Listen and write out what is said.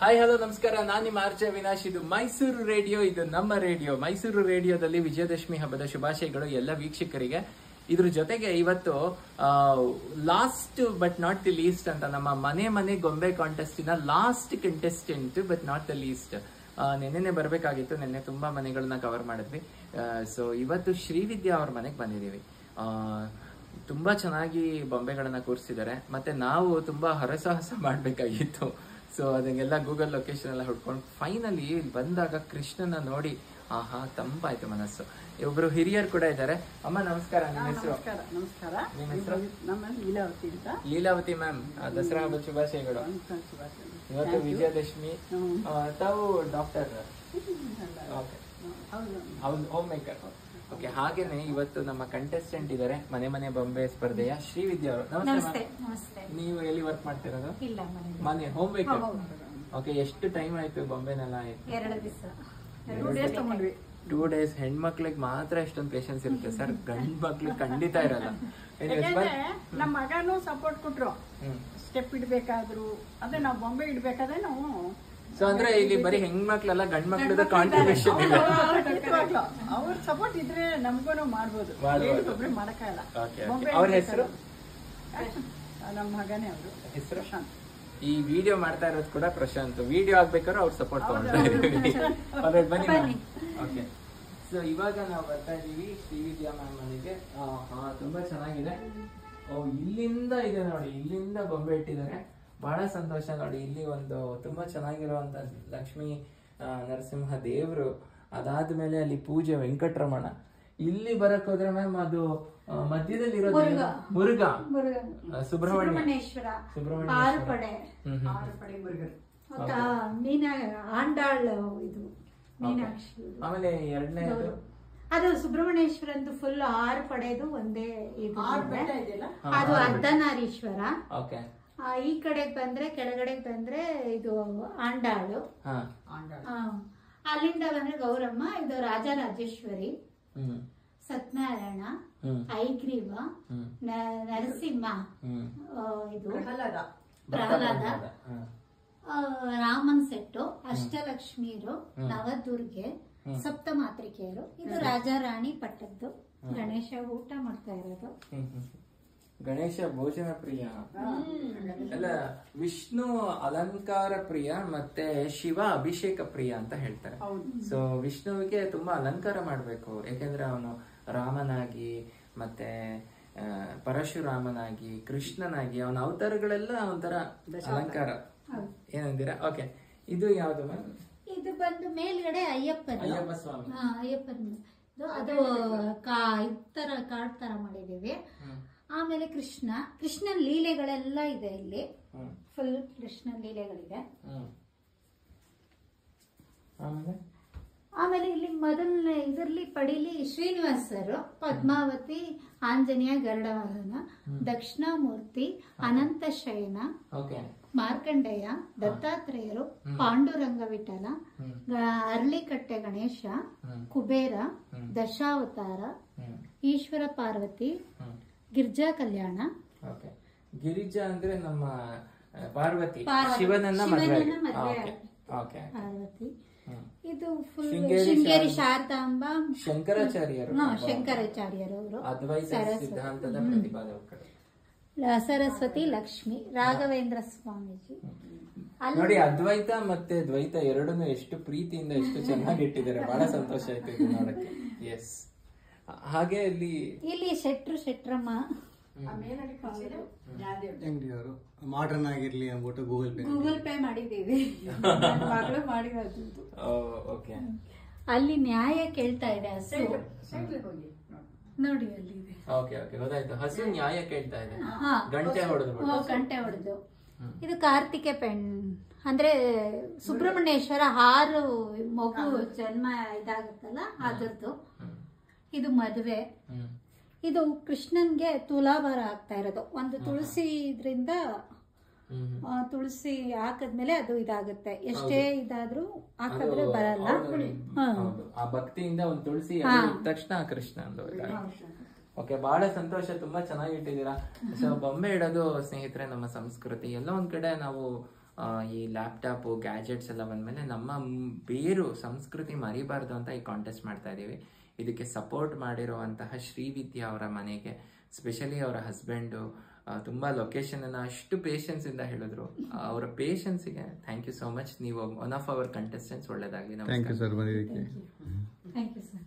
Hi hello ನಮಸ್ಕಾರ, ನಾನು ನಿಮ್ಮ ಆರ್ಜೆ ಅವಿನಾಶ್. ಇದು ಮೈಸೂರು ರೇಡಿಯೋ, ಇದು ನಮ್ಮ ರೇಡಿಯೋ. ಮೈಸೂರು ರೇಡಿಯೋದಲ್ಲಿ ವಿಜಯದಶಮಿ ಹಬ್ಬದ ಶುಭಾಶಯಗಳು ಎಲ್ಲ ವೀಕ್ಷಕರಿಗೆ. ಇದ್ರ ಜೊತೆಗೆ ಇವತ್ತು last but not the least ಅಂತ ನಮ್ಮ ಮನೆ ಗೊಂಬೆ ಕಾಂಟೆಸ್ಟಿನ last contestant but not the least. ನೆನ್ನೆ ಬರಬೇಕಾಗಿತ್ತು, ನೆನ್ನೆ ತುಂಬಾ ಮನೆಗಳನ್ನ ಕವರ್ ಮಾಡಿದ್ವಿ. ಸೊ ಇವತ್ತು ಶ್ರೀವಿದ್ಯಾ ಅವ್ರ ಮನೆಗೆ ಬಂದಿದ್ದೀವಿ. ತುಂಬಾ ಚೆನ್ನಾಗಿ ಬೊಂಬೆಗಳನ್ನ ಕೂರಿಸಿದ್ದಾರೆ. ಮತ್ತೆ ನಾವು ತುಂಬಾ ಹರಸಾಹಸ ಮಾಡ್ಬೇಕಾಗಿತ್ತು. ಸೊ ಅದನ್ನೆಲ್ಲ ಗೂಗಲ್ ಲೊಕೇಶನ್ ಎಲ್ಲ ಹುಡ್ಕೊಂಡು ಫೈನಲಿ ಬಂದಾಗ ಕೃಷ್ಣನ ನೋಡಿ ಆಹಾ ತಂಪಾಯ್ತು ಮನಸ್ಸು. ಒಬ್ರು ಹಿರಿಯರು ಕೂಡ ಇದ್ದಾರೆ. ಅಮ್ಮ ನಮಸ್ಕಾರ, ನಿಮ್ಮ ಹೆಸರು? ನಮಸ್ಕಾರ. ನಿಮ್ಮ ಹೆಸರು? ನಮ್ಮ ಲೀಲಾವತಿ ಅಂತ. ಲೀಲಾವತಿ ಮ್ಯಾಮ್, ದಸರಾ ಹಬ್ಬದ ಶುಭಾಶಯಗಳು. ಇವತ್ತು ವಿಜಯದಶಮಿ. ತಾವು ಡಾಕ್ಟರ್? Home maker. ಓಕೆ. ಹಾಗೇನೆ ಇವತ್ತು ನಮ್ಮ ಕಂಟೆಸ್ಟೆಂಟ್ ಇದ್ದಾರೆ ಮನೆ ಬೊಂಬೆ ಸ್ಪರ್ಧೆಯ ಶ್ರೀವಿದ್ಯಾ ಅವರು. ನಮಸ್ತೆ. ನೀವು ಎಲ್ಲಿ ವರ್ಕ್ ಮಾಡ್ತಿರೋದು? ಮನೆ ಹೋಮ್ ಮೇಕರ್. ಓಕೆ. ಎಷ್ಟು ಟೈಮ್ ಆಯ್ತು ಬೊಂಬೆನೆಲ್ಲ? 2 days. ಹೆಣ್ಮಕ್ಳಿಗೆ ಮಾತ್ರ ಎಷ್ಟೊಂದು ಪೇಷನ್ಸ್ ಇರುತ್ತೆ ಸರ್, ಗಂಡ್ ಮಕ್ಳಿಗೆ ಖಂಡಿತ ಇರಲ್ಲ. ನಮ್ಮ ಮಗನೂ ಸಪೋರ್ಟ್ ಕೊಟ್ರು. ಸ್ಟೆಪ್ ಇಡ್ಬೇಕಾದ್ರು ಅದೇ ನಾವು ಬೊಂಬೆ ಇಡ್ಬೇಕಾದ್ರೆ ನಾವು. ಸೊ ಅಂದ್ರೆ ಇಲ್ಲಿ ಬರೀ ಹೆಣ್ಮಕ್ಳಲ್ಲ, ಗಂಡ್ ಮಕ್ಳದ ಕಾಂಟ್ರಿಬ್ಯೂಷನ್ ಇದೆ. ಅವ್ರ ಸಪೋರ್ಟ್ ಇದ್ರೆ ನಮ್ಗೂ ಮಾಡ್ಬೋದು, ಒಬ್ರೆ ಮಾಡಕ್ಕಾಗಲ್ಲ. ಅವ್ರ ಹೆಸರು? ನಮ್ಮ ಮಗನೇ. ಅವರು ಹೆಸರು ಪ್ರಶಾಂತ್. ಈ ವಿಡಿಯೋ ಮಾಡ್ತಾ ಇರೋದು ಕೂಡ ಪ್ರಶಾಂತ್. ವಿಡಿಯೋ ಆಗ್ಬೇಕಾದ್ರೆ ಅವ್ರ ಸಪೋರ್ಟ್ ತಗೊಳ್ತಾ ಇದೀವಿ. ಬನ್ನಿ. ಓಕೆ. ಸೊ ಇವಾಗ ನಾವು ಬರ್ತಾ ಇದೀವಿ ಶ್ರೀವಿದ್ಯಾ ಮ್ಯಾಮ್ ಮನೆಗೆ. ತುಂಬಾ ಚೆನ್ನಾಗಿದೆ. ಇಲ್ಲಿಂದ ಇದೆ ನೋಡಿ, ಇಲ್ಲಿಂದ ಬೊಂಬೆ ಇಟ್ಟಿದ್ದಾರೆ. ಬಹಳ ಸಂತೋಷ ನೋಡಿ. ಇಲ್ಲಿ ಒಂದು ತುಂಬಾ ಚೆನ್ನಾಗಿರುವಂತ ಲಕ್ಷ್ಮೀ ನರಸಿಂಹ ದೇವರು, ಅದಾದ್ಮೇಲೆ ಅಲ್ಲಿ ಪೂಜೆ ವೆಂಕಟರಮಣ. ಇಲ್ಲಿ ಬರಕ್ ಹೋದ್ರೆ ಮ್ಯಾಮ್ ಅದು ಮಧ್ಯದಲ್ಲಿ ಇರೋದು ಮುರುಘಾ, ಸುಬ್ರಹ್ಮಣ್ಯೇಶ್ವರ, ಆರುಪಡೆ, ಆಂಡಾಳ್, ಇದು ಮೀನಾಕ್ಷಿ. ಆಮೇಲೆ ಎರಡನೇದು ಅದು ಸುಬ್ರಹ್ಮಣ್ಯೇಶ್ವರಂದು ಫುಲ್ 6 ಪಡೆದು ಒಂದೇ ಇದು. ಅದು ಅರ್ಧನಾರೀಶ್ವರ. ಈ ಕಡೆಗೆ ಬಂದ್ರೆ, ಕೆಳಗಡೆ ಬಂದ್ರೆ ಇದು ಆಂಡಾಳು. ಅಲ್ಲಿಂದ ಬಂದ್ರೆ ಗೌರಮ್ಮ, ಇದು ರಾಜರಾಜೇಶ್ವರಿ, ಸತ್ಯನಾರಾಯಣ, ಐಗ್ರೀವ, ನರಸಿಂಹ, ಇದು ಪ್ರಹ್ಲಾದ, ರಾಮನ್ ಸೆಟ್ಟು, ಅಷ್ಟಲಕ್ಷ್ಮಿಯರು, ನವದುರ್ಗೆ, ಸಪ್ತಮಾತ್ರಿಕೆಯರು. ಇದು ರಾಜಾರಾಣಿ ಪಟ್ಟದ್ದು. ಗಣೇಶ ಊಟ ಮಾಡ್ತಾ ಇರೋದು. ಗಣೇಶ ಭೋಜನ ಪ್ರಿಯ ಅಲ್ಲ, ವಿಷ್ಣು ಅಲಂಕಾರ ಪ್ರಿಯ, ಮತ್ತೆ ಶಿವ ಅಭಿಷೇಕ ಪ್ರಿಯ ಅಂತ ಹೇಳ್ತಾರೆ. ಸೊ ವಿಷ್ಣುವಿಗೆ ತುಂಬಾ ಅಲಂಕಾರ ಮಾಡ್ಬೇಕು, ಯಾಕೆಂದ್ರೆ ಅವನು ರಾಮನಾಗಿ, ಮತ್ತೆ ಪರಶುರಾಮನಾಗಿ, ಕೃಷ್ಣನಾಗಿ, ಅವನ ಅವತಾರಗಳೆಲ್ಲ ಒಂಥರ ಅಲಂಕಾರ. ಏನಂತೀರಾ? ಓಕೆ. ಇದು ಯಾವ್ದು ಮ್ಯಾಮ್? ಇದು ಬಂದು ಮೇಲ್ಗಡೆ ಅಯ್ಯಪ್ಪ ಸ್ವಾಮಿ. ಅಯ್ಯಪ್ಪನ ಅದು ತರ ಕಾರ್ಡ್ ತರ ಮಾಡಿದೀವಿ. ಆಮೇಲೆ ಕೃಷ್ಣನ್ ಲೀಲೆಗಳೆಲ್ಲ ಇದೆ ಇಲ್ಲಿ. ಫುಲ್ ಕೃಷ್ಣನ್ ಲೀಲೆಗಳಿದೆ. ಆಮೇಲೆ ಇಲ್ಲಿ ಮೊದಲನೇ ಇದರಲ್ಲಿ ಪಡಿಲಿ ಶ್ರೀನಿವಾಸರು, ಪದ್ಮಾವತಿ, ಆಂಜನೇಯ ಗರುಡವಾಹನ, ದಕ್ಷಿಣಾಮೂರ್ತಿ, ಅನಂತ ಶಯನ, ಮಾರ್ಕಂಡೇಯ, ದತ್ತಾತ್ರೇಯರು, ಪಾಂಡುರಂಗ ವಿಠಲ, ಅರಳಿಕಟ್ಟೆ ಗಣೇಶ, ಕುಬೇರ, ದಶಾವತಾರ, ಈಶ್ವರ ಪಾರ್ವತಿ, ಗಿರ್ಜಾ ಕಲ್ಯಾಣ. ಗಿರಿಜಾ ಅಂದ್ರೆ ನಮ್ಮ ಪಾರ್ವತಿ, ಶಿವನನ್ನ ಪಾರ್ವತಿ. ಇದು ಫುಲ್ ಶೃಂಗೇರಿ ಶಾರದಾಂಬ, ಶಂಕರಾಚಾರ್ಯರು ಅವರು, ಅದ್ವೈತ ಸಿದ್ಧಾಂತದ ಪ್ರತಿಪಾದಕರು, ಸರಸ್ವತಿ ಲಕ್ಷ್ಮಿ, ರಾಘವೇಂದ್ರ ಸ್ವಾಮೀಜಿ. ನೋಡಿ, ಅದ್ವೈತ ಮತ್ತೆ ದ್ವೈತ ಎರಡನ್ನೂ ಎಷ್ಟು ಪ್ರೀತಿಯಿಂದ ಎಷ್ಟು ಚೆನ್ನಾಗಿ ಇಟ್ಟಿದ್ದಾರೆ. ಬಹಳ ಸಂತೋಷ ಆಯ್ತು ಇದು ನೋಡಕ್ಕೆ. ಎಸ್. ಹಾಗೆ ಇಲ್ಲಿ ಶೆಟ್ರಮ್ಮ ಅಂಗಡಿಯವರು ಮಾಡರ್ನ್ ಆಗಿರ್ಲಿ ಅಂದ್ಬಿಟ್ಟು ಗೂಗಲ್ ಪೇ ಮಾಡಿದೀವಿ. ಮಗಳು ಮಾಡಿರೋದು. ಅಲ್ಲಿ ನ್ಯಾಯ ಕೇಳ್ತಾ ಇದೆ ಹಸು. ನೋಡಿ ಅಲ್ಲಿ ಇದೆ. ಗೊತ್ತಾಯ್ತು. ಹಸು ನ್ಯಾಯ ಕೇಳ್ತಾ ಇದೆ. ಗಂಟೆ ಹೊಡೆದು. ಇದು ಕಾರ್ತಿಕೆ ಪೆಣ್ ಅಂದ್ರೆ ಸುಬ್ರಹ್ಮಣ್ಯೇಶ್ವರ 6 ಮಗು ಜನ್ಮ ಇದಾಗುತ್ತಲ್ಲ ಅದರದ್ದು. ಇದು ಮದುವೆ. ಇದು ಕೃಷ್ಣನ್ಗೆ ತುಲಾಭಾರ ಆಗ್ತಾ ಇರೋದು. ಒಂದು ತುಳಸಿ ಇದ್ರಿಂದ ತುಳಸಿ ಹಾಕದ್ಮೇಲೆ ಅದು ಇದಾಗುತ್ತೆ. ಎಷ್ಟೇ ಇದಾದ್ರೂ ಹಾಕಿದ್ರೆ ಬರಲ್ಲ. ಆ ಭಕ್ತಿಯಿಂದ ಒಂದು ತುಳಸಿ ತಕ್ಷಣ ಕೃಷ್ಣ ಅಂದು. ಓಕೆ, ಬಹಳ ಸಂತೋಷ. ತುಂಬಾ ಚೆನ್ನಾಗಿ ಇಟ್ಟಿದ್ದೀರಾ. ಸೊ ಬೊಂಬೆ ಇಡೋದು ಸ್ನೇಹಿತರೆ ನಮ್ಮ ಸಂಸ್ಕೃತಿ. ಎಲ್ಲ ಒಂದ್ ಕಡೆ ನಾವು ಈ ಲ್ಯಾಪ್ಟಾಪು ಗ್ಯಾಜೆಟ್ಸ್ ಎಲ್ಲ ಬಂದಮೇಲೆ ನಮ್ಮ ಬೇರು ಸಂಸ್ಕೃತಿ ಮರಿಬಾರ್ದು ಅಂತ ಈ ಕಾಂಟೆಸ್ಟ್ ಮಾಡ್ತಾ ಇದ್ದೀವಿ. ಇದಕ್ಕೆ ಸಪೋರ್ಟ್ ಮಾಡಿರುವಂತಹ ಶ್ರೀವಿದ್ಯಾ ಅವರ ಮನೆಗೆ, ಸ್ಪೆಷಲಿ ಅವರ ಹಸ್ಬೆಂಡು ತುಂಬ ಲೊಕೇಶನನ್ನು ಅಷ್ಟು ಪೇಷನ್ಸಿಂದ ಹೇಳಿದ್ರು. ಅವರ ಪೇಷನ್ಸಿಗೆ ಥ್ಯಾಂಕ್ ಯು ಸೋ ಮಚ್. ನೀವು ಒನ್ ಆಫ್ ಅವರ್ ಕಂಟೆಸ್ಟೆಂಟ್ಸ್. ಒಳ್ಳೆಯದಾಗಲಿ. ಥ್ಯಾಂಕ್ ಯು ಸರ್ ಬಂದಿದ್ದಕ್ಕೆ. Thank you sir.